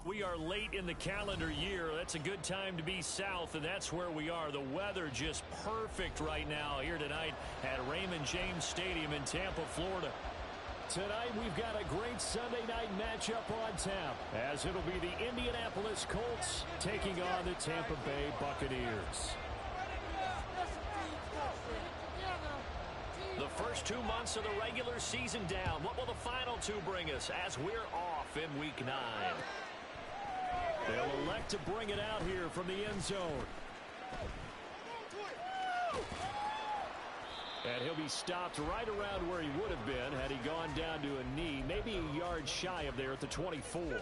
We are late in the calendar year. That's a good time to be south, and that's where we are. The weather just perfect right now here tonight at Raymond James Stadium in Tampa, Florida. Tonight, we've got a great Sunday night matchup on tap, as it'll be the Indianapolis Colts taking on the Tampa Bay Buccaneers. The first 2 months of the regular season down. What will the final two bring us as we're off in Week 9? They'll elect to bring it out here from the end zone. And he'll be stopped right around where he would have been had he gone down to a knee, maybe a yard shy of there at the 24. This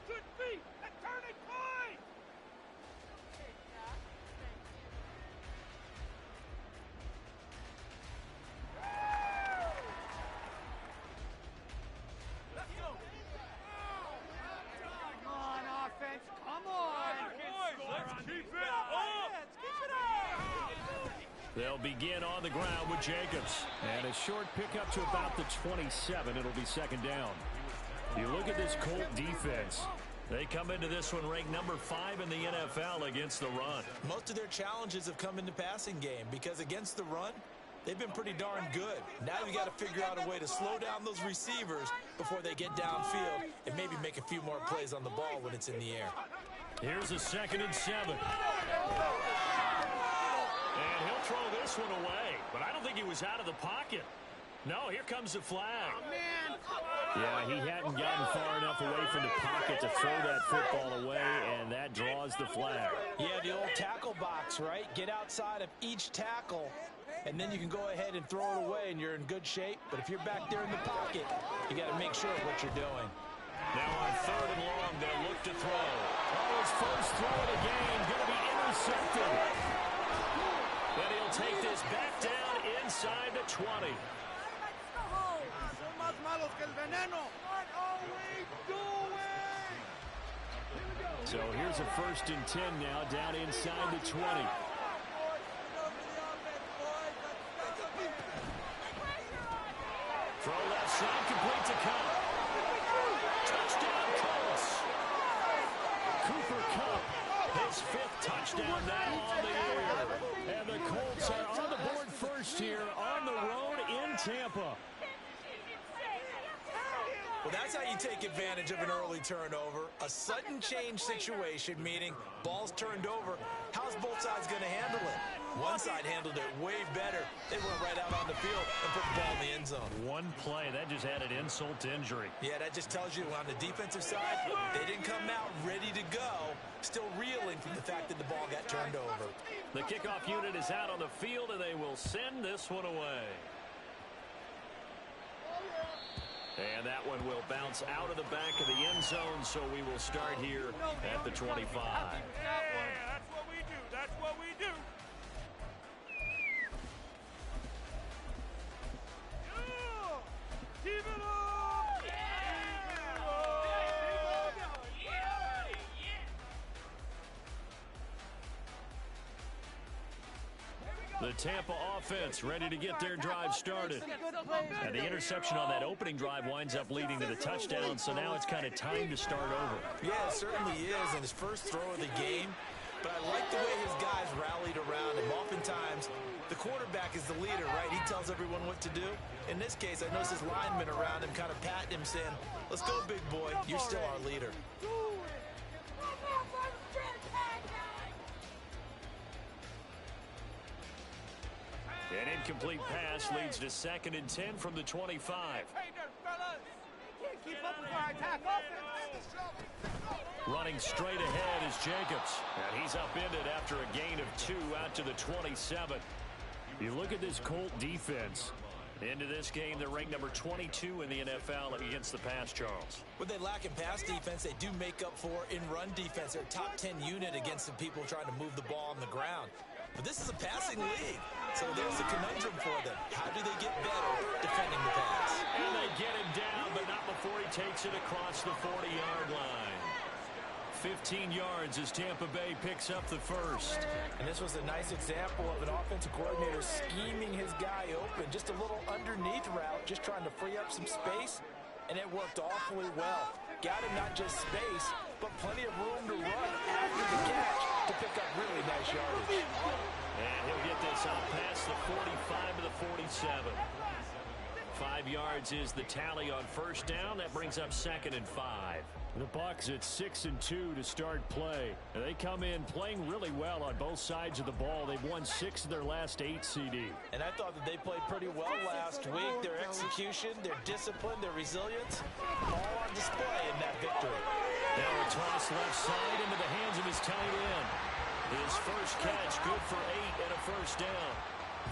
could be a turning point. Let's go. Come on, offense. Come on. Let's keep it up. Let's keep it up. They'll begin on the ground with Jacobs. And a short pickup to about the 27. It'll be second down. You look at this Colt defense. They come into this one ranked number 5 in the NFL against the run. Most of their challenges have come in the passing game because against the run, they've been pretty darn good. Now you got to figure out a way to slow down those receivers before they get downfield and maybe make a few more plays on the ball when it's in the air. Here's a 2nd and 7. And he'll throw this one away, but I don't think he was out of the pocket. No, here comes the flag. Oh, man. Yeah, he hadn't gotten far enough away from the pocket to throw that football away, and that draws the flag. Yeah, the old tackle box, right? Get outside of each tackle, and then you can go ahead and throw it away, and you're in good shape. But if you're back there in the pocket, you got to make sure of what you're doing. Now on 3rd and long, they'll look to throw. Oh, his first throw of the game going to be intercepted. And he'll take this back down inside the 20. So here's a 1st and 10 now down inside the 20. Throw left side, complete to Kupp. Touchdown, Colts. Cooper Kupp, His 5th touchdown now on the year. and the Colts are on the board first here on the road in Tampa. Well, that's how you take advantage of an early turnover. A sudden change situation, meaning ball's turned over. How's both sides going to handle it? One side handled it way better. They went right out on the field and put the ball in the end zone. One play, that just added insult to injury. Yeah, that just tells you on the defensive side, they didn't come out ready to go, still reeling from the fact that the ball got turned over. The kickoff unit is out on the field, and they will send this one away. And that one will bounce out of the back of the end zone, so we will start here at the 25. Yeah, that's what we do. That's what we do. Yeah. Keep it up. The Tampa offense ready to get their drive started. And the interception on that opening drive winds up leading to the touchdown, so now it's kind of time to start over. Yeah, it certainly is, and his first throw of the game. But I like the way his guys rallied around him. Oftentimes, the quarterback is the leader, right? He tells everyone what to do. In this case, I noticed his linemen around him kind of patting him, saying, "Let's go, big boy. You're still our leader." An incomplete pass leads to 2nd and 10 from the 25. Keep up with our attack offense. Running straight ahead is Jacobs. And he's upended after a gain of 2 out to the 27. You look at this Colt defense. Into this game, they're ranked number 22 in the NFL against the pass, Charles. What they lack in pass defense, they do make up for in run defense. They're a top 10 unit against the people trying to move the ball on the ground. But this is a passing league, so there's a conundrum for them. How do they get better defending the pass? And they get him down, but not before he takes it across the 40-yard line. 15 yards as Tampa Bay picks up the first. And this was a nice example of an offensive coordinator scheming his guy open. Just a little underneath route, just trying to free up some space, and it worked awfully well. Got him not just space, but plenty of room to run after the catch to pick up really nice yardage. And he'll get this out past the 45 to the 47. 5 yards is the tally on first down. That brings up 2nd and 5. The Bucs at 6-2 to start play. They come in playing really well on both sides of the ball. They've won 6 of their last 8 CD. And I thought that they played pretty well last week. Their execution, their discipline, their resilience, all on display in that victory. Now a toss left side into the hands of his tight end. His first catch, good for 8 and a first down.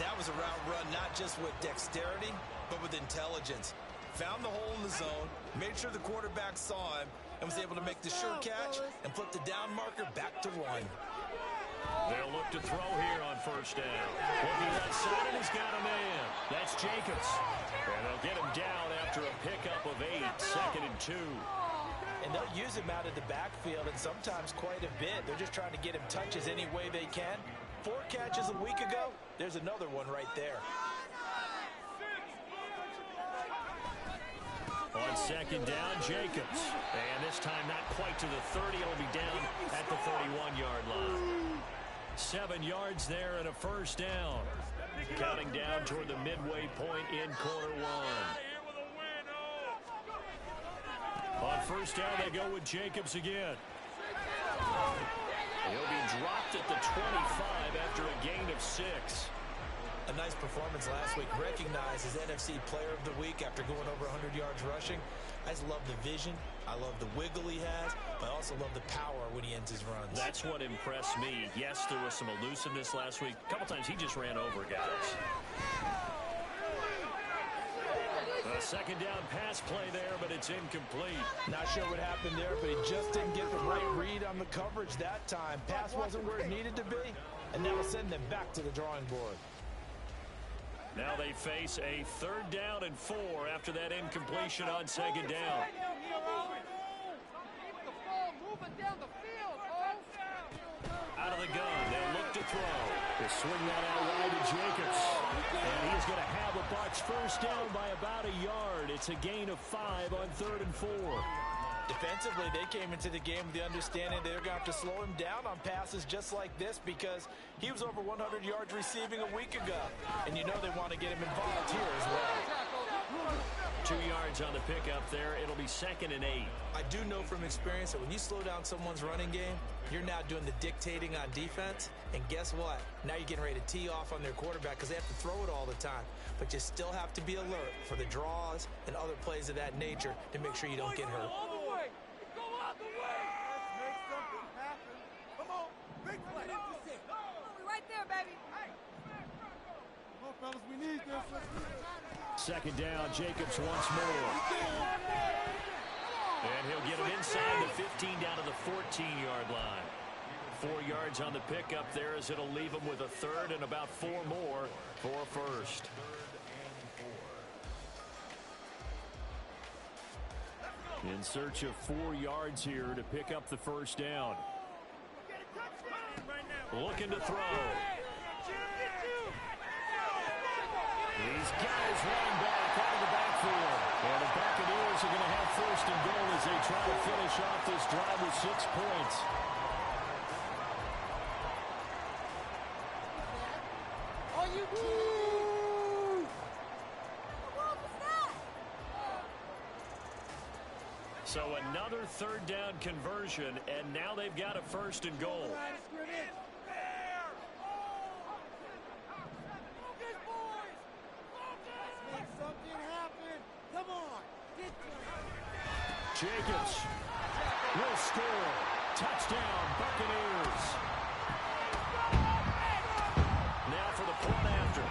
That was a route run not just with dexterity, but with intelligence. Found the hole in the zone, made sure the quarterback saw him, and was able to make the sure catch and flip the down marker back to 1. They'll look to throw here on first down. Looking right side, and he's got a man. That's Jacobs. And they'll get him down after a pickup of 8, 2nd and 2. And they'll use him out of the backfield, and sometimes quite a bit. They're just trying to get him touches any way they can. 4 catches a week ago, there's another one right there. On second down, Jacobs. And this time not quite to the 30. It'll be down at the 31-yard line. 7 yards there and a first down. Counting down toward the midway point in quarter 1. On first down, they go with Jacobs again. He'll be dropped at the 25 after a gain of 6. A nice performance last week. Recognized as NFC Player of the Week after going over 100 yards rushing. I just love the vision. I love the wiggle he has. But I also love the power when he ends his runs. That's what impressed me. Yes, there was some elusiveness last week. A couple times he just ran over guys. A second down pass play there, but it's incomplete. Not sure what happened there, but he just didn't get the right read on the coverage that time. Pass wasn't where it needed to be, and that will send them back to the drawing board. Now they face a 3rd down and 4 after that incompletion on second down. Out of the gun, they'll look to throw. They swing that out wide to Jacobs. And he's going to have a Bucs first down by about a yard. It's a gain of 5 on 3rd and 4. Defensively, they came into the game with the understanding they're going to have to slow him down on passes just like this because he was over 100 yards receiving a week ago. And you know they want to get him involved here as well. 2 yards on the pickup there. It'll be 2nd and 8. I do know from experience that when you slow down someone's running game, you're now doing the dictating on defense. And guess what? Now you're getting ready to tee off on their quarterback because they have to throw it all the time. But you still have to be alert for the draws and other plays of that nature to make sure you don't get hurt. Second down, Jacobs once more. And he'll get him inside the 15 down to the 14-yard line. 4 yards on the pickup there as it'll leave him with a 3rd and about 4 more for a first. In search of 4 yards here to pick up the first down. Looking to throw. These guys running back out of the backfield. And the Buccaneers are going to have 1st and goal as they try to finish off this drive with 6 points. Are you kidding? So another 3rd down conversion, and now they've got a 1st and goal. Jacobs will score. Touchdown, Buccaneers. Now for the point after.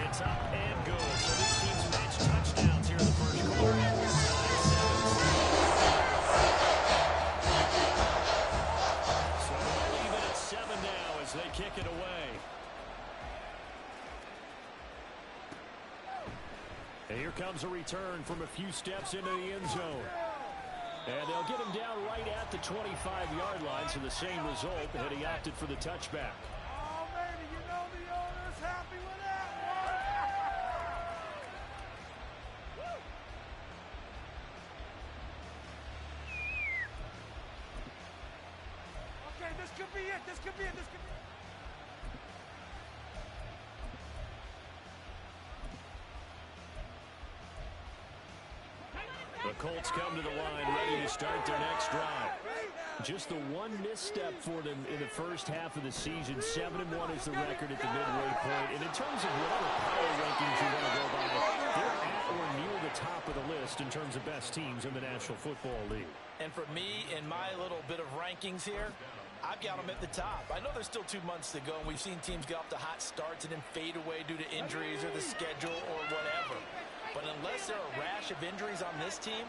It's up and good. So these teams match touchdowns here in the first quarter. So they'll leave it at 7 now as they kick it away. And here comes a return from a few steps into the end zone. And they'll get him down right at the 25-yard line, so the same result, and he opted for the touchback. Oh, baby, you know the owner's happy with that one. This could be it. This could be it. This could be it. The Colts come to the line, ready to start their next drive. Just the one misstep for them in the first half of the season. 7-1 is the record at the midway point. And in terms of whatever power rankings you want to go by, they're at or near the top of the list in terms of best teams in the National Football League. And for me, in my little bit of rankings here, I've got them at the top. I know there's still 2 months to go, and we've seen teams get off to hot starts and then fade away due to injuries or the schedule or whatever. But unless there are a rash of injuries on this team,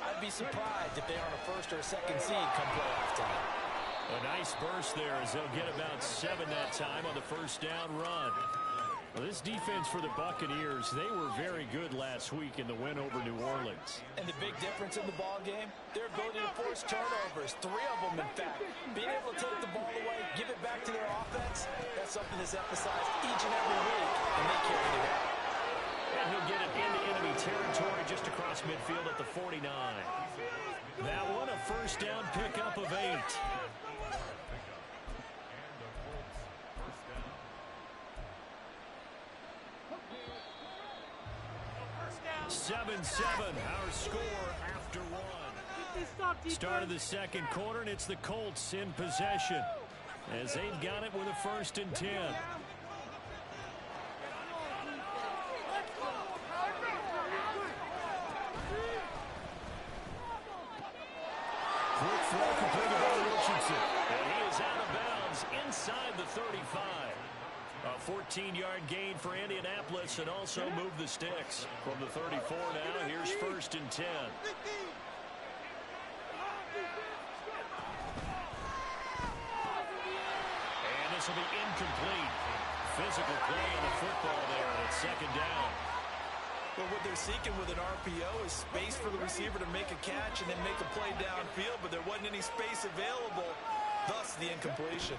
I'd be surprised if they aren't a first or a second seed come playoff time. A nice burst there as they'll get about 7 that time on the first down run. Well, this defense for the Buccaneers, they were very good last week in the win over New Orleans. And the big difference in the ball game, their ability to force turnovers, 3 of them in fact. Being able to take the ball away, give it back to their offense, that's something that's emphasized each and every week, and they carried it out. And he'll get it into enemy territory just across midfield at the 49. That one a first down pickup of 8. 7-7, our score after 1. Start of the second quarter, and it's the Colts in possession as they've got it with a 1st and 10. Quick throw completed by Richardson. And he is out of bounds inside the 35. A 14-yard gain for Indianapolis and also move the sticks. From the 34 now, here's 1st and 10. And this will be incomplete. Physical play on the football there, and it's 2nd down. But what they're seeking with an RPO is space for the receiver to make a catch and then make a play downfield, but there wasn't any space available, thus the incompletion.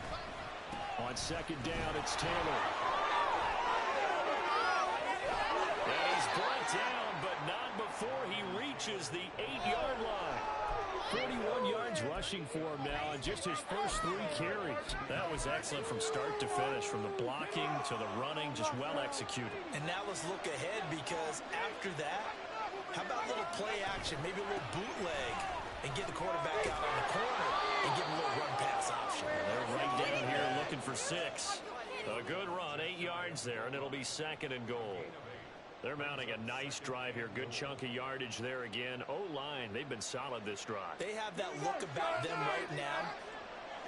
On 2nd down, it's Taylor. And he's brought down, but not before he reaches the 8-yard line. 41 yards rushing for him now on just his first 3 carries. That was excellent from start to finish, from the blocking to the running, just well executed. And now let's look ahead, because after that, how about a little play action, maybe a little bootleg, and get the quarterback out on the corner and give him a little run-pass option. They're right down here looking for 6. A good run, 8 yards there, and it'll be 2nd and goal. They're mounting a nice drive here. Good chunk of yardage there again. O-line, they've been solid this drive. They have that look about them right now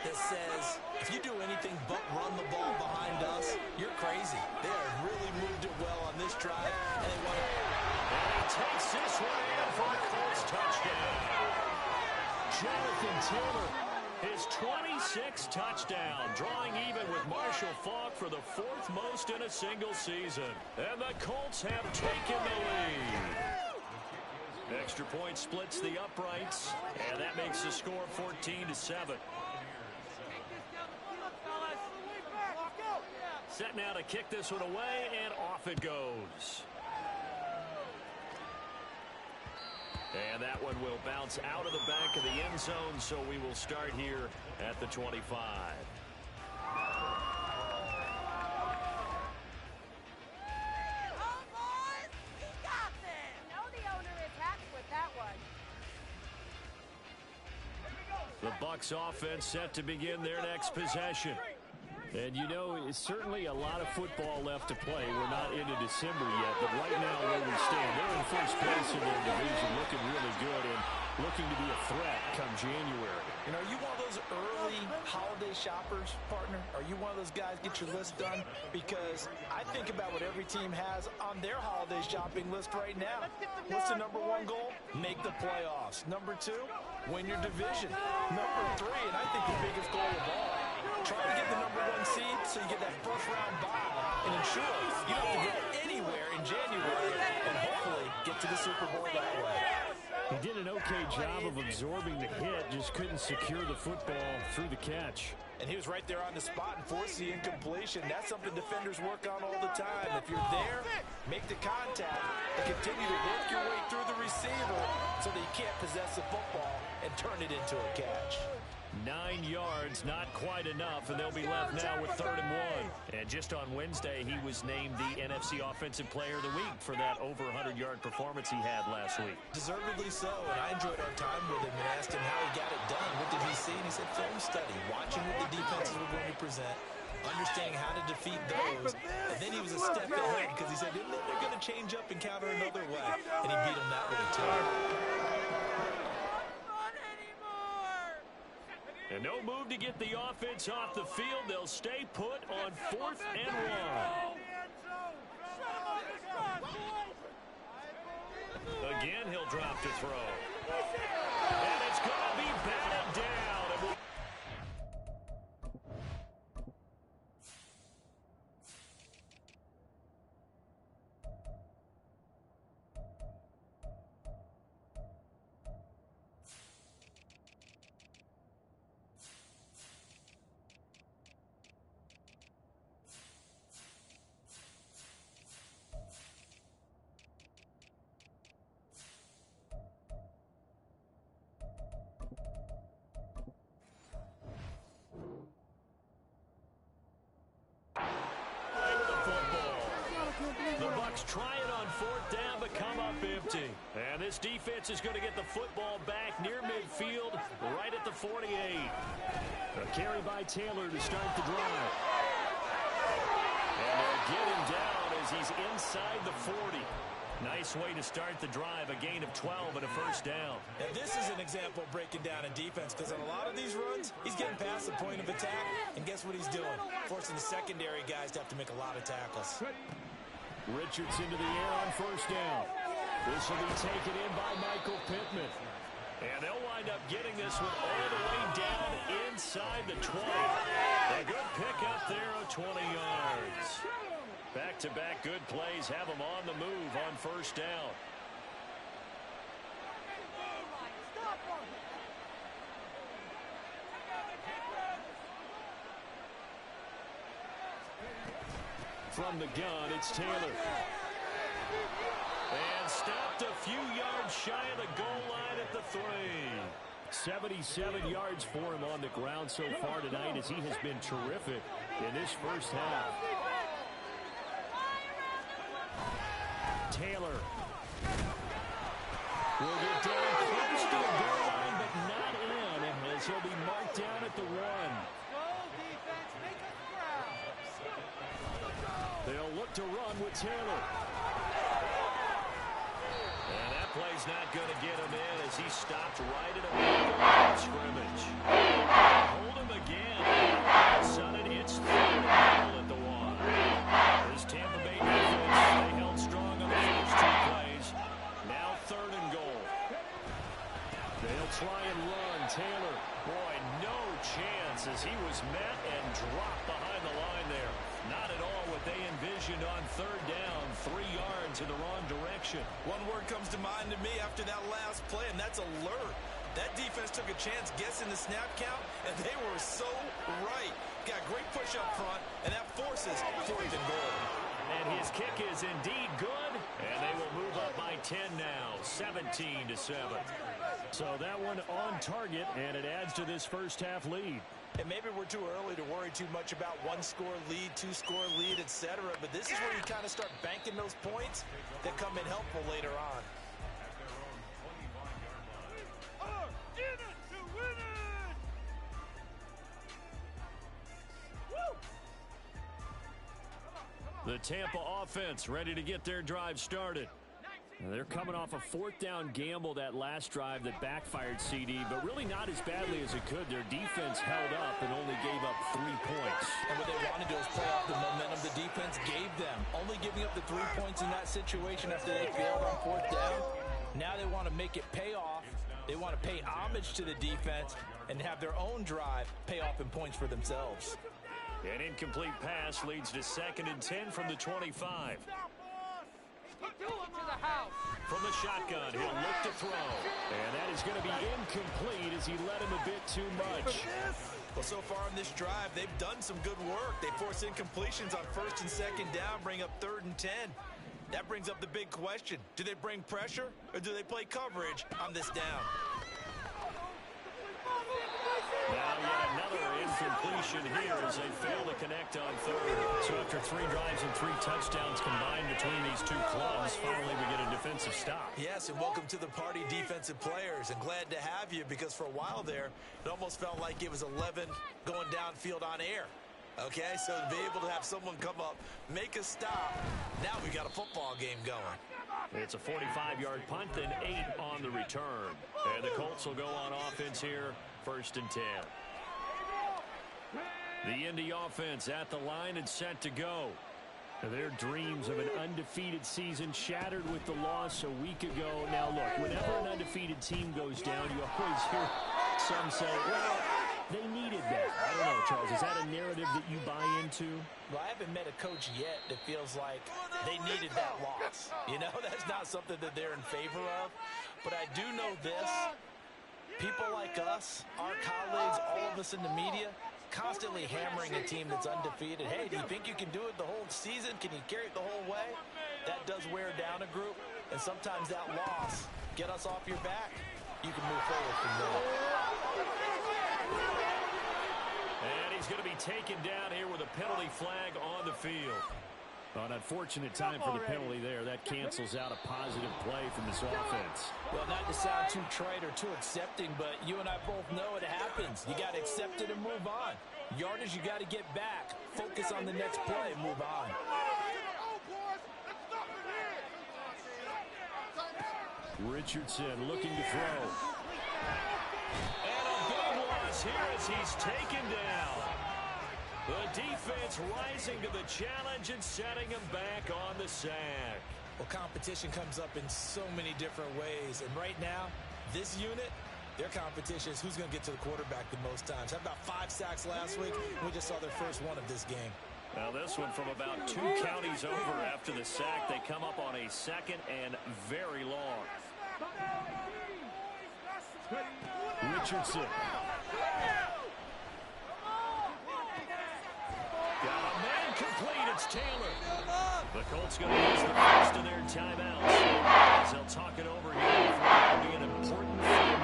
that says, if you do anything but run the ball behind us, you're crazy. They have really moved it well on this drive, and they want to... And he takes this one in for a Colts touchdown. Jonathan Taylor, his 26th touchdown, drawing even with Marshall Faulk for the 4th most in a single season. And the Colts have taken the lead. Extra point splits the uprights, and that makes the score 14-7. Set now to kick this one away, and off it goes. And that one will bounce out of the back of the end zone, so we will start here at the 25. Come on, boys! He got this! You know the owner is happy with that one. The Bucs offense set to begin their next possession. And you know, it's certainly a lot of football left to play. We're not into December yet, but right now where we stand, they're in first place in their division, looking really good and looking to be a threat come January. And are you one of those early holiday shoppers, partner? Are you one of those guys get your list done? Because I think about what every team has on their holiday shopping list right now. What's the number 1 goal? Make the playoffs. Number 2, win your division. Number 3, and I think the biggest goal of all, try to get the number 1 seed so you get that first-round bye and ensure you don't have to go anywhere in January and hopefully get to the Super Bowl that way. He did an okay job of absorbing the hit, just couldn't secure the football through the catch. And he was right there on the spot and forced the incompletion. That's something defenders work on all the time. If you're there, make the contact and continue to work your way through the receiver so that you can't possess the football and turn it into a catch. 9 yards, not quite enough, and they'll be left now with 3rd and 1. And just on Wednesday, he was named the NFC Offensive Player of the Week for that over 100-yard performance he had last week. Deservedly so, and I enjoyed our time with him and asked him how he got it done. What did he see? And he said film study, watching what the defenses were going to present, understanding how to defeat those, and then he was a step ahead because he said, they're going to change up and counter another way, and he beat them that way too. And no move to get the offense off the field. They'll stay put on 4th and 1. Again, he'll drop to throw. And it's going to be batted down. Try it on 4th down, but come up empty. And this defense is going to get the football back near midfield, right at the 48. A carry by Taylor to start the drive. And they'll get him down as he's inside the 40. Nice way to start the drive, a gain of 12 and a 1st down. And this is an example of breaking down a defense, because on a lot of these runs, he's getting past the point of attack, and guess what he's doing? Forcing the secondary guys to have to make a lot of tackles. Richardson to the air on 1st down. This will be taken in by Michael Pittman. And they'll wind up getting this one all the way down inside the 20. A good pickup there of 20 yards. Back-to-back good plays have them on the move on 1st down. From the gun, it's Taylor. And stopped a few yards shy of the goal line at the 3. 77 yards for him on the ground so far tonight, as he has been terrific in this 1st half. Taylor will get down close to the goal line, but not in, as he'll be marked down at the 1. They'll look to run with Taylor. And that play's not going to get him in, as he stopped right at the line of scrimmage. Hold him again. All of a sudden, it's 3rd and goal at the 1. This Tampa Bay defense, they held strong on the first 2 plays. Now 3rd and goal. They'll try and run. Taylor, boy, no chance, as he was met and dropped behind the line there. Not at all what they envisioned on 3rd down. 3 yards in the wrong direction. One word comes to mind to me after that last play, and that's alert. That defense took a chance guessing the snap count, and they were so right. Got great push up front, and that forces 4th and goal. And his kick is indeed good, and they will move up by 10 now, 17-7. So that one on target, and it adds to this 1st half lead. And maybe we're too early to worry too much about 1-score lead, 2-score lead, etc. But this is where you kind of start banking those points that come in helpful later on. The Tampa offense ready to get their drive started. They're coming off a 4th down gamble that last drive that backfired, CD, but really not as badly as it could. Their defense held up and only gave up 3 points. And what they wanted to do is play off the momentum the defense gave them. Only giving up the 3 points in that situation after they failed on 4th down. Now they want to make it pay off. They want to pay homage to the defense and have their own drive pay off in points for themselves. An incomplete pass leads to 2nd and 10 from the 25. From the shotgun, he'll look to throw. And that is going to be incomplete as he led him a bit too much. Well, so far on this drive, they've done some good work. They force incompletions on 1st and 2nd down, bring up 3rd and 10. That brings up the big question. Do they bring pressure, or do they play coverage on this down? Now incompletion here as they fail to connect on third. So after 3 drives and 3 touchdowns combined between these two clubs, finally we get a defensive stop. Yes, and welcome to the party, defensive players. And glad to have you, because for a while there, it almost felt like it was 11 going downfield on air. Okay, so to be able to have someone come up, make a stop, now we got a football game going. It's a 45-yard punt and 8 on the return. And the Colts will go on offense here, 1st and 10. The Indy offense at the line and set to go. Their dreams of an undefeated season shattered with the loss a week ago. Now, look, whenever an undefeated team goes down, you always hear some say, well, they needed that. I don't know, Charles. Is that a narrative that you buy into? Well, I haven't met a coach yet that feels like they needed that loss. You know, that's not something that they're in favor of. But I do know this. People like us, our colleagues, all of us in the media, constantly hammering a team that's undefeated. Hey, do you think you can do it the whole season? Can you carry it the whole way? That does wear down a group. And sometimes that loss, get us off your back, you can move forward from there. And he's going to be taken down here with a penalty flag on the field. An unfortunate time for the penalty there. That cancels out a positive play from this offense. Well, not to sound too trite or too accepting, but you and I both know it happens. You got to accept it and move on. Yardage, you got to get back. Focus on the next play and move on. Richardson looking to throw. And a big loss here as he's taken down. The defense rising to the challenge and setting him back on the sack. Well, competition comes up in so many different ways. And right now, this unit, their competition is who's going to get to the quarterback the most times. Had about 5 sacks last week. We just saw their first one of this game. Now this one from about 2 counties over after the sack. They come up on a 2nd and very long. Richardson. Got a man complete. It's Taylor. The Colts going to use the first of their timeouts as they'll talk it over here before it will be an important thing.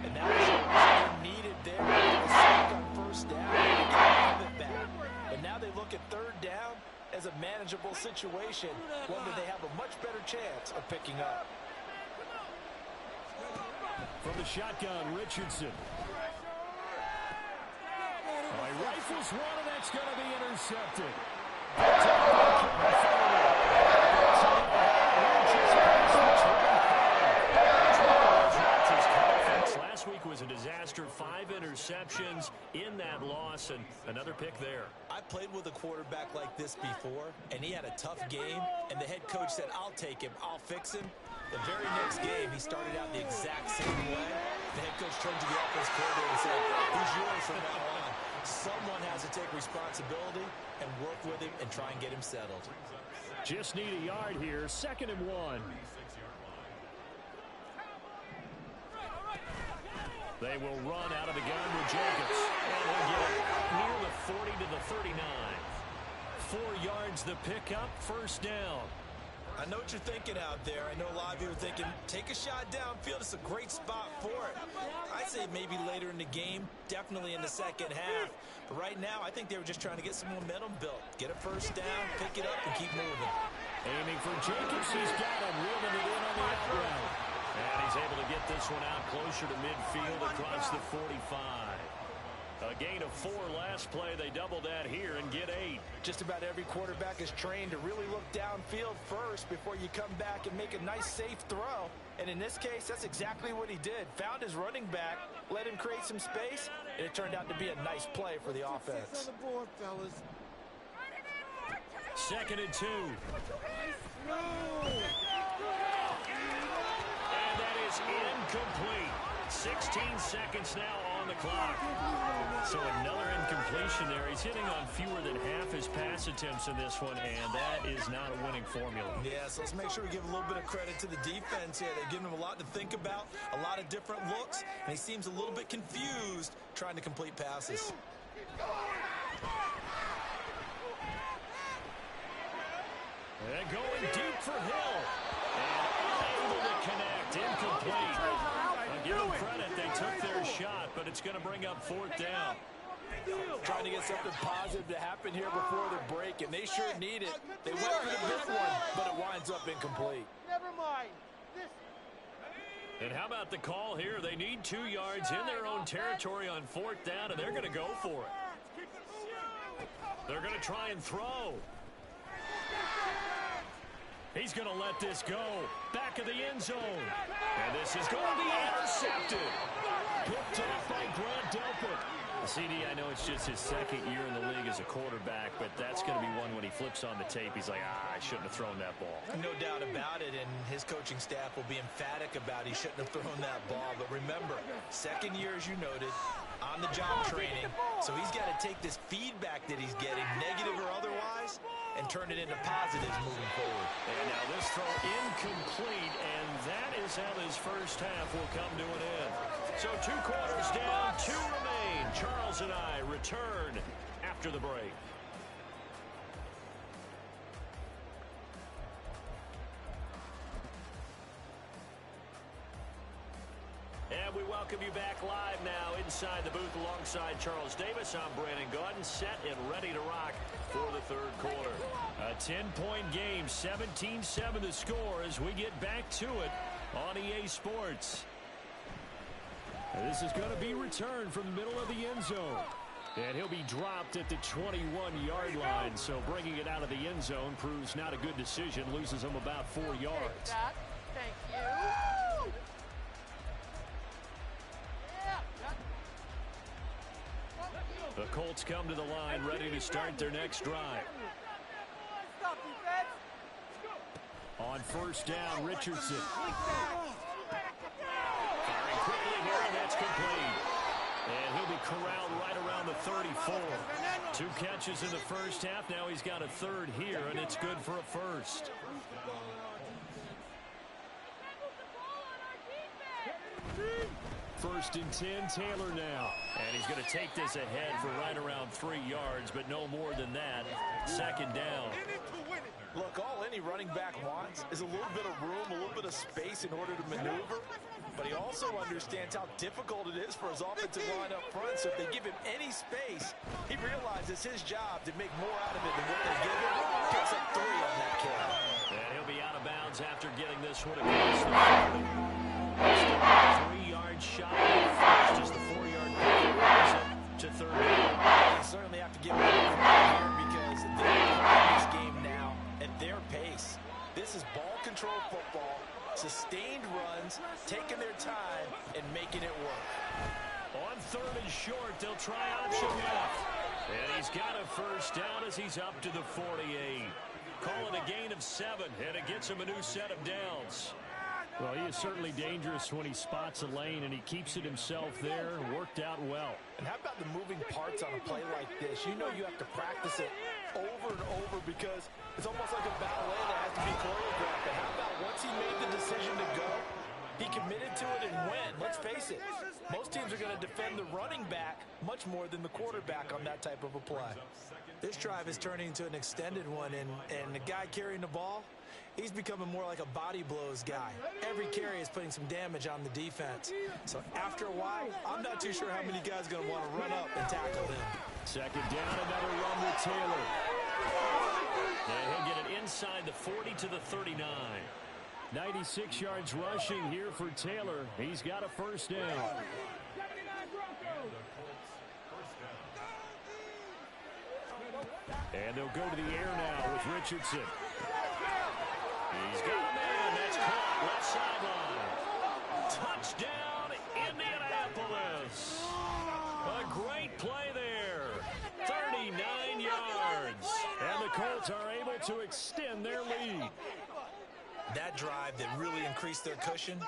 And that was what needed there. A sack on 1st down. They have it back. But now they look at 3rd down as a manageable situation, one that they have a much better chance of picking up. From the shotgun, Richardson. He rifles one, and that's going to be intercepted. Last week was a disaster. 5 interceptions in that loss, and another pick there. I played with a quarterback like this before, and he had a tough game, and the head coach said, I'll take him, I'll fix him. The very next game, he started out the exact same way. The head coach turned to the offense coordinator and said, he's yours from now on. Someone has to take responsibility and work with him and try and get him settled. Just need a yard here. 2nd and 1. They will run out of the gun with Jacobs. And they'll get it near the 40 to the 39. 4 yards the pickup, 1st down. I know what you're thinking out there. I know a lot of you are thinking, take a shot downfield. It's a great spot for it. I'd say maybe later in the game, definitely in the 2nd half. But right now, I think they were just trying to get some momentum built. Get a 1st down, pick it up, and keep moving. Aiming for Jacobs. He's got him, reeling it in on the out route. And he's able to get this one out closer to midfield across the 45. A gain of 4 last play. They double that here and get 8. Just about every quarterback is trained to really look downfield first before you come back and make a nice, safe throw. And in this case, that's exactly what he did. Found his running back, let him create some space, and it turned out to be a nice play for the offense. 2nd and 2. And that is incomplete. 16 seconds now on the clock. So another incompletion there. He's hitting on fewer than half his pass attempts in this one, and that is not a winning formula. Yeah, so let's make sure we give a little bit of credit to the defense here. They've given him a lot to think about, a lot of different looks, and he seems a little bit confused trying to complete passes. And going deep for Hill. And unable to connect. Incomplete. I'll give them credit. They took their shot, but it's going to bring up 4th down. Trying to get something positive to happen here before the break, and they sure need it. They went for the big one, but it winds up incomplete. Never mind. And how about the call here? They need 2 yards in their own territory on 4th down, and they're going to go for it. They're going to try and throw. He's going to let this go. Back of the end zone. And this is going to be intercepted. Picked off by Grant Delpit. CD, I know it's just his 2nd year in the league as a quarterback, but that's going to be one when he flips on the tape. He's like, I shouldn't have thrown that ball. No doubt about it, and his coaching staff will be emphatic about he shouldn't have thrown that ball. But remember, 2nd year, as you noted, on-the-job training. So he's got to take this feedback that he's getting, negative or otherwise, and turn it into positives moving forward. And now this throw incomplete, and that is how this first half will come to an end. So 2 quarters down, 2 remain. Charles and I return after the break. And we welcome you back live now inside the booth alongside Charles Davis. I'm Brandon Gaudin, set and ready to rock for the 3rd quarter. A 10-point game, 17-7 the score as we get back to it on EA Sports. And this is going to be returned from the middle of the end zone. And he'll be dropped at the 21-yard line. So bringing it out of the end zone proves not a good decision. Loses him about 4 yards. Thank you. The Colts come to the line, ready to start their next drive. On 1st down, Richardson. Firing quickly here, and that's complete. And he'll be corralled right around the 34. 2 catches in the first half. Now he's got a 3rd here, and it's good for a 1st. First and 10, Taylor now. And he's going to take this ahead for right around 3 yards, but no more than that. 2nd down. Look, all any running back wants is a little bit of room, a little bit of space in order to maneuver. But he also understands how difficult it is for his offensive line up front. So if they give him any space, he realizes his job to make more out of it than what they give him. Picks up 3 on that carry. And he'll be out of bounds after getting this one across the 40. 3 yards shy of first as the 4-yard penalty up to 3rd down. They certainly have to give him here because they're playing this game now at their pace. This is ball control football, sustained runs, taking their time and making it work. On 3rd and short, they'll try option left. And he's got a 1st down as he's up to the 48. Call it a gain of 7, and it gets him a new set of downs. Well, he is certainly dangerous when he spots a lane, and he keeps it himself there. Worked out well. And how about the moving parts on a play like this? You know you have to practice it over and over because it's almost like a ballet that has to be choreographed. And how about once he made the decision to go, he committed to it and went. Let's face it, most teams are going to defend the running back much more than the quarterback on that type of a play. This drive is turning into an extended one, and the guy carrying the ball, he's becoming more like a body blows guy. Every carry is putting some damage on the defense. So after a while, I'm not too sure how many guys are going to want to run up and tackle him. 2nd down, another run with Taylor. And he'll get it inside the 40 to the 39. 96 yards rushing here for Taylor. He's got a 1st down. And they'll go to the air now with Richardson. He's got a man. That's caught left sideline. Touchdown, Indianapolis. A great play there. 39 yards. And the Colts are able to extend their lead. That drive that really increased their cushion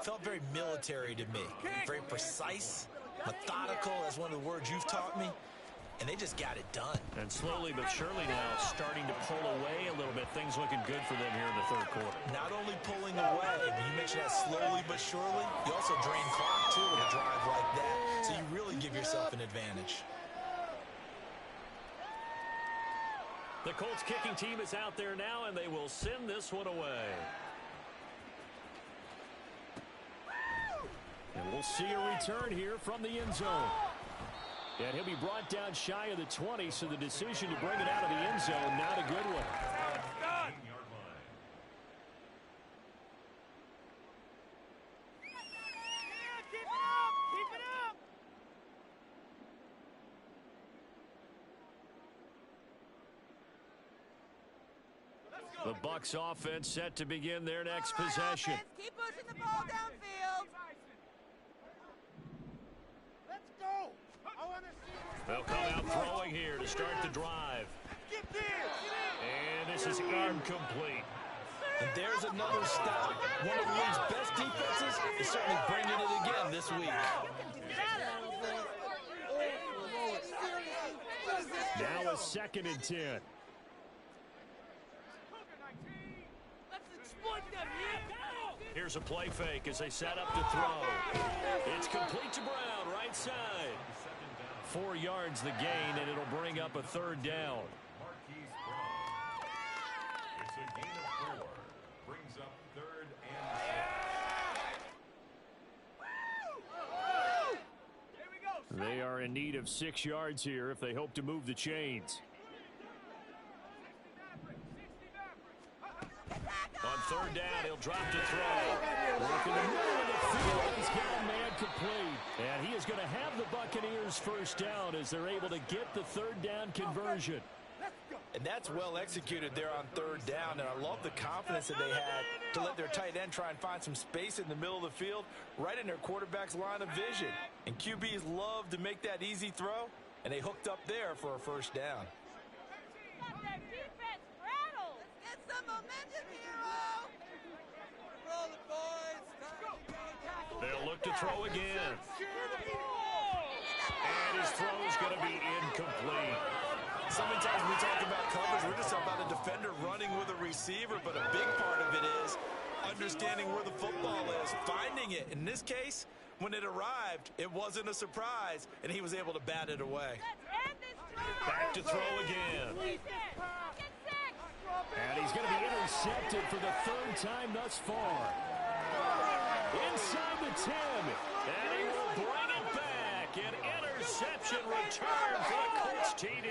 felt very military to me. Very precise, methodical, that's one of the words you've taught me. And they just got it done. And slowly but surely now starting to pull away a little bit. Things looking good for them here in the 3rd quarter. Not only pulling away, but you mentioned that slowly but surely. You also drain clock, too, with a drive like that. So you really give yourself an advantage. The Colts kicking team is out there now, and they will send this one away. And we'll see a return here from the end zone. And he'll be brought down shy of the 20, so the decision to bring it out of the end zone, not a good one. The Bucs offense set to begin their next possession. Offense, keep pushing the ball downfield. Let's go. I want to see. They'll come out throwing here to start the drive. Get this. And this is incomplete. And there's another stop. One of the league's best defenses is certainly bringing it again this week. Now a 2nd and 10. Here's a play fake as they set up to throw. It's complete to Brown, right side. 4 yards the gain, and it'll bring up a 3rd down. It's a gain of 4. Brings up 3rd and 6. They are in need of 6 yards here if they hope to move the chains. On 3rd down, he'll drop to throw. Look in the middle of the field. He's got a man complete. And he is going to have the Buccaneers 1st down as they're able to get the 3rd down conversion. And that's well executed there on 3rd down. And I love the confidence that they had to let their tight end try and find some space in the middle of the field, right in their quarterback's line of vision. And QBs love to make that easy throw, and they hooked up there for a 1st down. They'll look to throw again. And his throw is going to be incomplete. So many times we talk about coverage, we're just talking about a defender running with a receiver, but a big part of it is understanding where the football is, finding it. In this case, when it arrived, it wasn't a surprise, and he was able to bat it away. Back to throw again. And he's going to be intercepted for the 3rd time thus far. Inside the 10. And he will bring it back. An interception return for the Colts TD.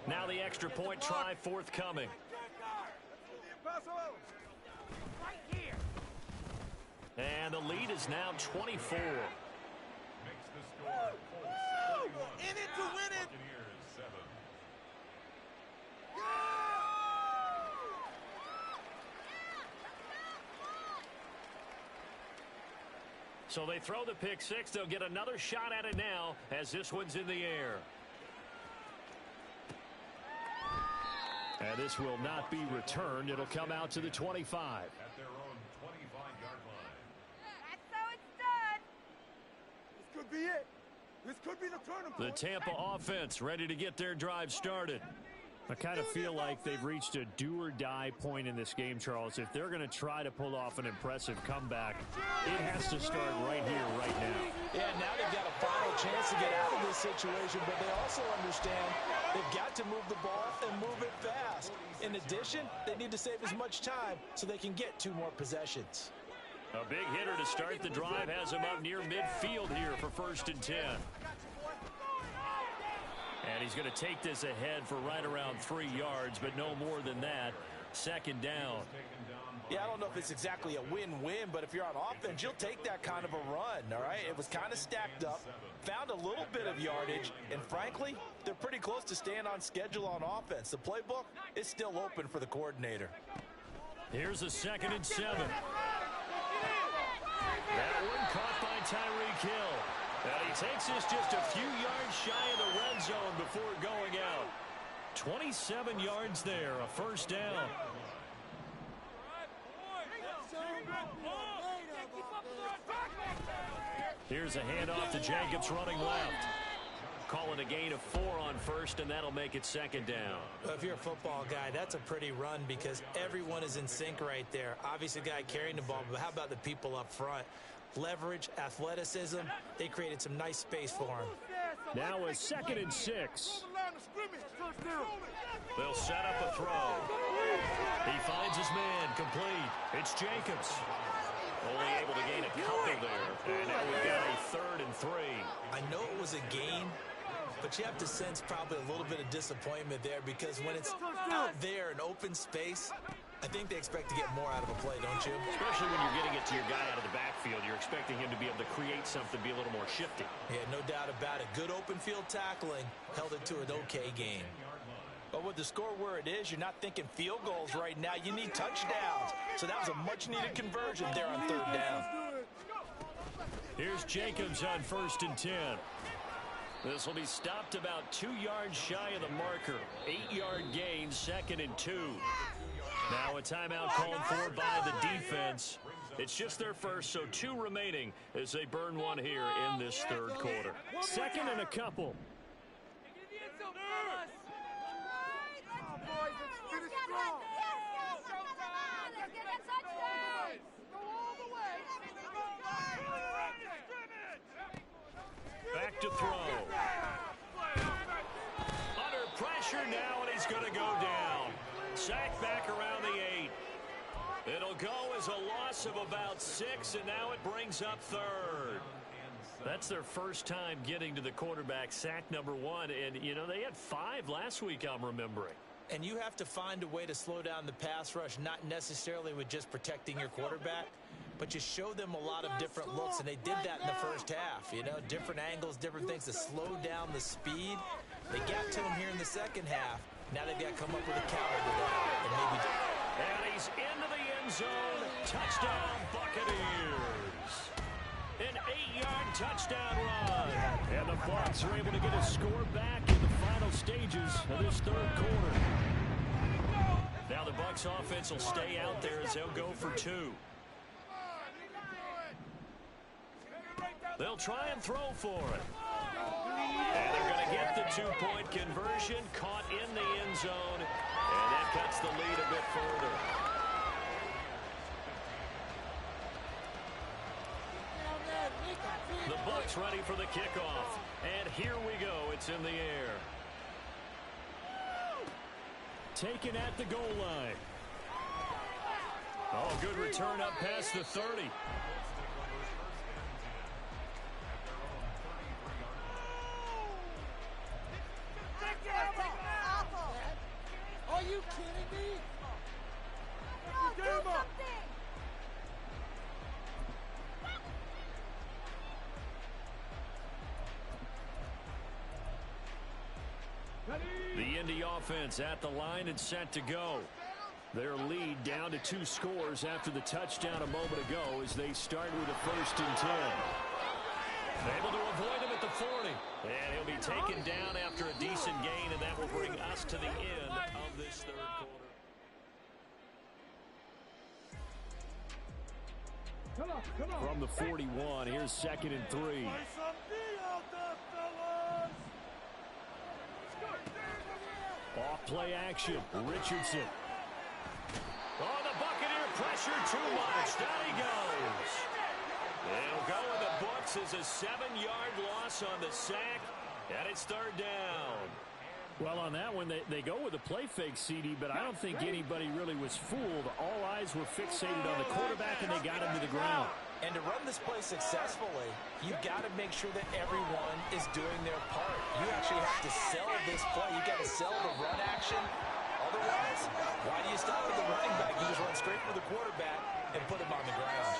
Now the extra point try forthcoming. And the lead is now 24. Makes the score Colts In it to win it. Buccaneers 7. So they throw the pick 6. They'll get another shot at it now as this one's in the air. And this will not be returned. It'll come out to the 25. At their own 25-yard line. That's how it's done. This could be it. This could be the turning point. The Tampa offense ready to get their drive started. I kind of feel like they've reached a do-or-die point in this game, Charles. If they're going to try to pull off an impressive comeback, it has to start right here, right now. Yeah, now they've got a final chance to get out of this situation, but they also understand they've got to move the ball and move it fast. In addition, they need to save as much time so they can get 2 more possessions. A big hitter to start the drive has him up near midfield here for 1st and 10. And he's going to take this ahead for right around 3 yards, but no more than that. 2nd down. Yeah, I don't know if it's exactly a win-win, but if you're on offense, you'll take that kind of a run, all right? It was kind of stacked up, found a little bit of yardage, and frankly, they're pretty close to staying on schedule on offense. The playbook is still open for the coordinator. Here's a 2nd and 7. That one caught by Tyreek Hill. And he takes this just a few yards shy of the red zone before going out. 27 yards there, a 1st down. Here's a handoff to Jacobs running left. Call it a gain of 4 on 1st, and that'll make it 2nd down. Well, if you're a football guy, that's a pretty run because everyone is in sync right there. Obviously, the guy carrying the ball, but how about the people up front? Leverage, athleticism, they created some nice space for him. Now a 2nd and 6. They'll set up a throw. He finds his man, complete. It's Jacobs. Only able to gain a couple there. And now we've got a 3rd and 3. I know it was a gain, but you have to sense probably a little bit of disappointment there because when it's out there in open space, I think they expect to get more out of a play, don't you? Especially when you're getting it to your guy out of the backfield. You're expecting him to be able to create something, be a little more shifty. Yeah, no doubt about it. Good open field tackling held it to an okay game. But with the score where it is, you're not thinking field goals right now. You need touchdowns. So that was a much-needed conversion there on third down. Here's Jacobs on 1st and 10. This will be stopped about 2 yards shy of the marker. 8-yard gain, 2nd and 2. Now a timeout called for by the defense. It's just their first, so 2 remaining as they burn one here in this third quarter. 2nd and a couple. Back to throw. Under pressure now, and he's going to go down. Sack back around the 8. It'll go as a loss of about 6, and now it brings up 3rd. That's their first time getting to the quarterback, sack number 1. And, you know, they had 5 last week, I'm remembering. And you have to find a way to slow down the pass rush, not necessarily with just protecting your quarterback, but you show them a lot of different looks, and they did that in the first half. You know, different angles, different things to slow down the speed. They got to him here in the second half. Now they've got to come up with a counter to that. And he's into the end zone. Touchdown, Buccaneers. An 8-yard touchdown run. And the Bucs are able to get a score back in the final stages of this third quarter. Now the Bucs offense will stay out there as they'll go for 2. They'll try and throw for it. And they're going to get the 2-point conversion, caught in the end zone, and that cuts the lead a bit further. The Bucs ready for the kickoff, and here we go. It's in the air. Taken at the goal line. Oh, good return up past the 30. Are you kidding me? No, do something! The Indy offense at the line and set to go. Their lead down to 2 scores after the touchdown a moment ago as they start with a 1st and 10. Able to avoid him at the 40. And he'll be taken down after a decent gain, and that will bring us to the end of this third quarter. From the 41, here's 2nd and 3. Off play action, Richardson. Oh, the Buccaneer pressure too much. Down he goes. It'll go in the books as a 7-yard loss on the sack, and it's 3rd down. Well, on that one, they go with a play fake, CD, but I don't think anybody really was fooled. All eyes were fixated on the quarterback, and they got him to the ground. And to run this play successfully, you've got to make sure that everyone is doing their part. You actually have to sell this play. You've got to sell the run action. Otherwise, why do you stop at the running back? You just run straight for the quarterback and put him on the ground.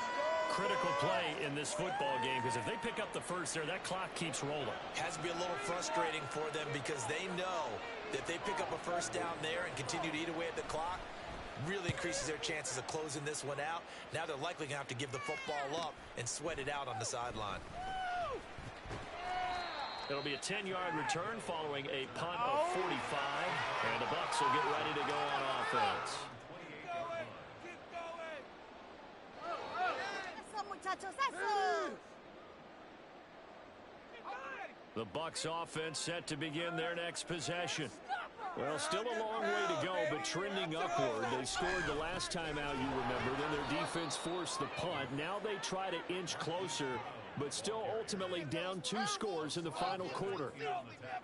Critical play in this football game, because if they pick up the first there, that clock keeps rolling. Has to be a little frustrating for them because they know that if they pick up a first down there and continue to eat away at the clock, really increases their chances of closing this one out. Now they're likely going to have to give the football up and sweat it out on the sideline. It'll be a 10-yard return following a punt of 45, and the Bucs will get ready to go on offense. The Bucs offense set to begin their next possession. Well, still a long way to go, but trending upward. They scored the last time out, you remember. Then their defense forced the punt. Now they try to inch closer, but still ultimately down 2 scores in the final quarter.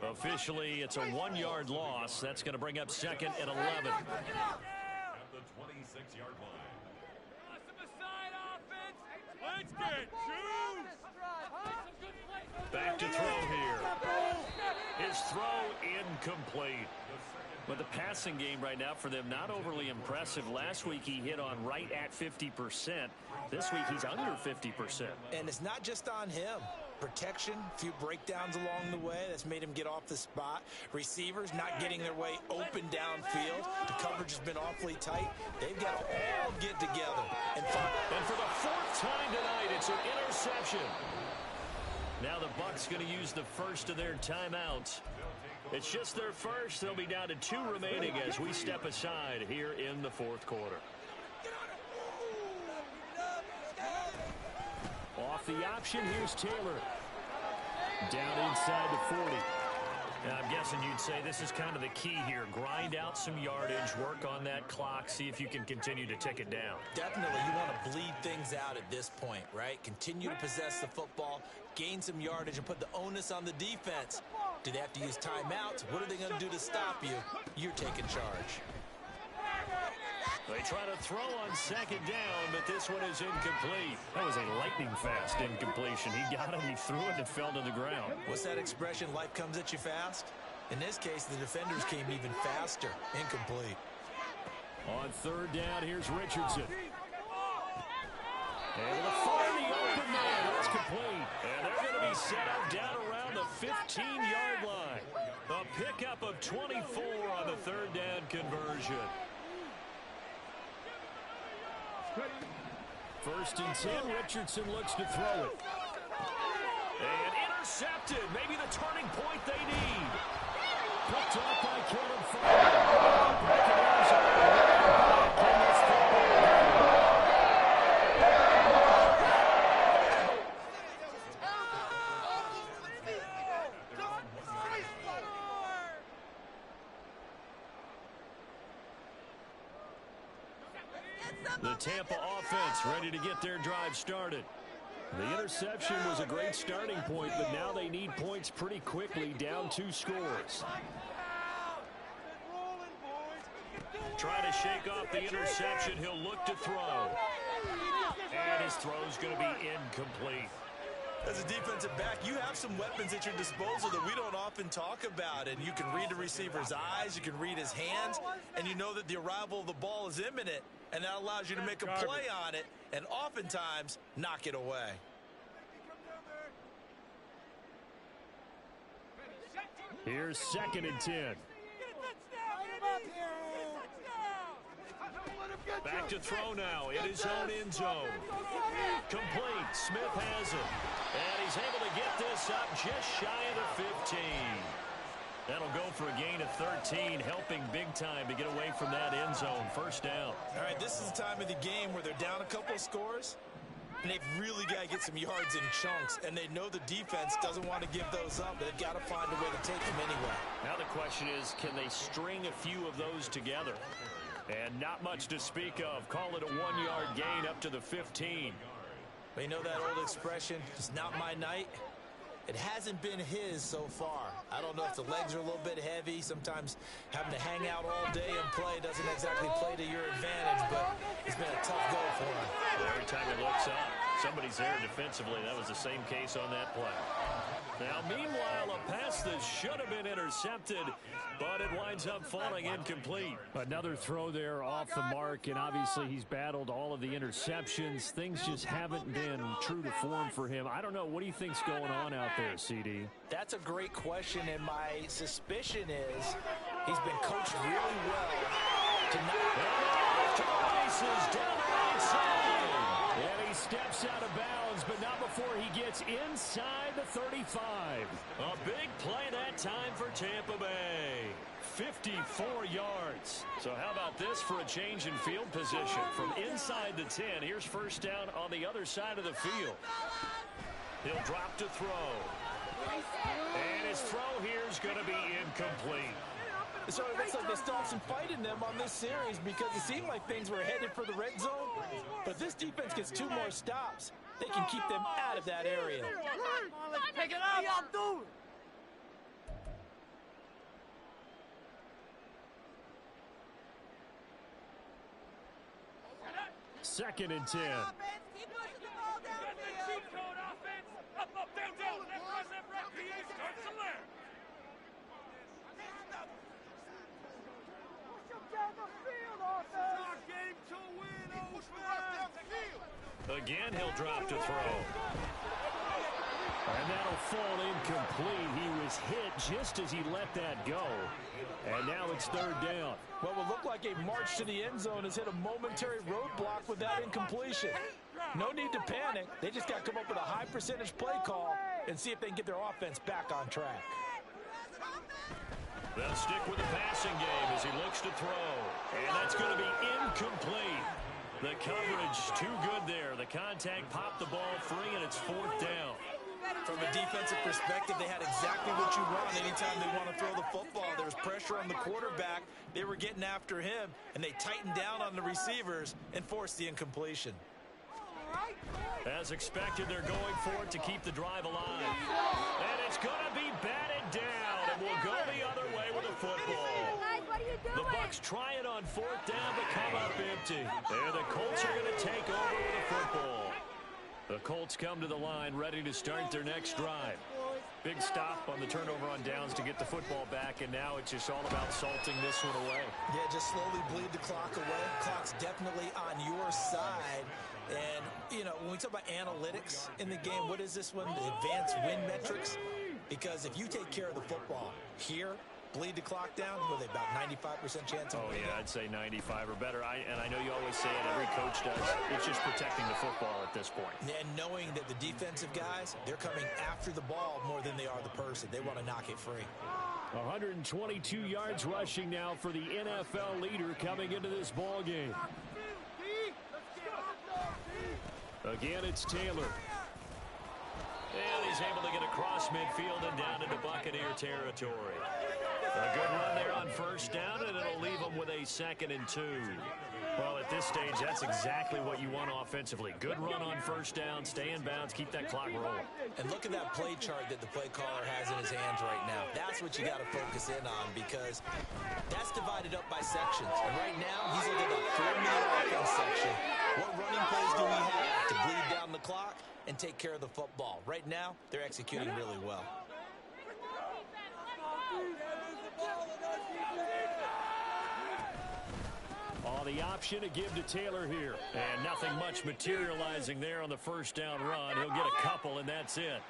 Officially, it's a 1-yard loss. That's going to bring up 2nd and 11. At the 26-yard line. Let's get juice! Back to throw here. His throw incomplete. But the passing game right now for them, not overly impressive. Last week he hit on right at 50%. This week he's under 50%. And it's not just on him. Protection, a few breakdowns along the way. That's made him get off the spot. Receivers not getting their way open downfield. The coverage has been awfully tight. They've got to all get together and find. And for the fourth time tonight, it's an interception. Now the Bucs going to use the first of their timeouts. It's just their first. They'll be down to 2 remaining as we step aside here in the fourth quarter. Off the option, here's Taylor. Down inside the 40. And I'm guessing you'd say this is kind of the key here. Grind out some yardage, work on that clock, see if you can continue to tick it down. Definitely, you want to bleed things out at this point, right? Continue to possess the football, gain some yardage, and put the onus on the defense. Do they have to use timeouts? What are they going to do to stop you? You're taking charge. They try to throw on second down, but this one is incomplete. That was a lightning-fast incompletion. He got it, he threw it, and it fell to the ground. What's that expression, life comes at you fast? In this case, the defenders came even faster. Incomplete. On third down, here's Richardson. Able to find the open man. It's complete. And they're going to be set up down around the 15-yard line. A pickup of 24 on the third down conversion. First and 10, Richardson looks to throw it. And intercepted. Maybe the turning point they need. Picked up by Caleb Farley. Buccaneers are back in this football game. The Tampa offense ready to get their drive started. The interception was a great starting point, but now they need points pretty quickly, down 2 scores. Try to shake off the interception. He'll look to throw. And his throw's going to be incomplete. As a defensive back, you have some weapons at your disposal that we don't often talk about. And you can read the receiver's eyes, you can read his hands, and you know that the arrival of the ball is imminent. And that allows you to make a play on it and oftentimes knock it away. Here's second and 10. Back to throw now in his own end zone. Complete. Smith has it. And he's able to get this up just shy of the 15. That'll go for a gain of 13, helping big time to get away from that end zone. First down. All right, this is the time of the game where they're down a couple of scores, and they've really got to get some yards in chunks, and they know the defense doesn't want to give those up, but they've got to find a way to take them anyway. Now the question is, can they string a few of those together? And not much to speak of. Call it a 1-yard gain up to the 15. But you know that old expression, it's not my night? It hasn't been his so far. I don't know if the legs are a little bit heavy. Sometimes having to hang out all day and play doesn't exactly play to your advantage, but it's been a tough go for him. Every time he looks up, somebody's there defensively. That was the same case on that play. Now, meanwhile, a pass that should have been intercepted, but it winds up falling incomplete. Another throw there off the mark, and obviously he's battled all of the interceptions. Things just haven't been true to form for him. I don't know. What do you think's going on out there, CD? That's a great question, and my suspicion is he's been coached really well to not... To the races, down the right side. And he steps out of bounds, but not before he gets inside the 35. A big play that time for Tampa Bay. 54 yards. So how about this for a change in field position? From inside the 10, here's first down on the other side of the field. He'll drop to throw. And his throw here is going to be incomplete. So it looks like they still have some fight in them on this series because it seemed like things were headed for the red zone. But if this defense gets 2 more stops, they can keep them out of that area. Let's pick it up. Dude. Second and 10. Keep pushing the ball downfield. Cheat code offense. Up, down, left, right, left. Again, he'll drop to throw. And that'll fall incomplete. He was hit just as he let that go. And now it's third down. What will look like a march to the end zone has hit a momentary roadblock with that incompletion. No need to panic. They just got to come up with a high percentage play call and see if they can get their offense back on track. They'll stick with the passing game as he looks to throw. And that's going to be incomplete. The coverage too good there. The contact popped the ball free, and it's fourth down. From a defensive perspective, they had exactly what you want anytime they want to throw the football. There was pressure on the quarterback. They were getting after him, and they tightened down on the receivers and forced the incompletion. As expected, they're going for it to keep the drive alive. And it's going to be batted down, and we'll go the other way with the football. The Bucs try it on fourth down, but come up empty. And the Colts are going to take over with the football. The Colts come to the line ready to start their next drive. Big stop on the turnover on downs to get the football back, and now it's just all about salting this one away. Yeah, just slowly bleed the clock away. Clock's definitely on your side. And, you know, when we talk about analytics in the game, what is this one? The advanced win metrics? Because if you take care of the football here, bleed the clock down, with about 95% chance of winning. Oh, yeah, I'd say 95 or better. And I know you always say it, every coach does. It's just protecting the football at this point. And knowing that the defensive guys, they're coming after the ball more than they are the person. They want to knock it free. 122 yards rushing now for the NFL leader coming into this ball game. Again, it's Taylor. And he's able to get across midfield and down into Buccaneer territory. A good run there on first down, and it'll leave them with a 2nd and 2. Well, at this stage, that's exactly what you want offensively. Good run on first down, stay in bounds, keep that clock rolling. And look at that play chart that the play caller has in his hands right now. That's what you got to focus in on, because that's divided up by sections. And right now, he's looking at the 4-minute offense section. What running plays do we have to bleed down the clock and take care of the football? Right now, they're executing really well. Oh, the option to give to Taylor here. And nothing much materializing there on the first down run. He'll get a couple, and that's it.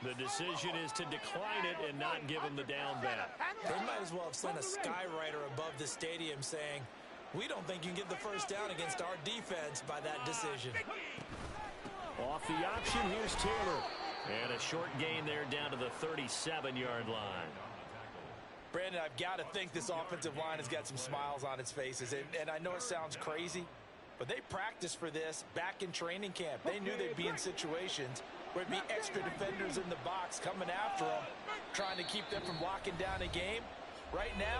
The decision is to decline it and not give him the down bat. They might as well have sent a skywriter above the stadium saying, we don't think you can get the first down against our defense by that decision. Off the option, here's Taylor. And a short gain there down to the 37-yard line. Brandon, I've got to think this offensive line has got some smiles on its faces. And I know it sounds crazy, but they practiced for this back in training camp. They knew they'd be in situations where it'd be extra defenders in the box coming after them, trying to keep them from locking down a game. Right now,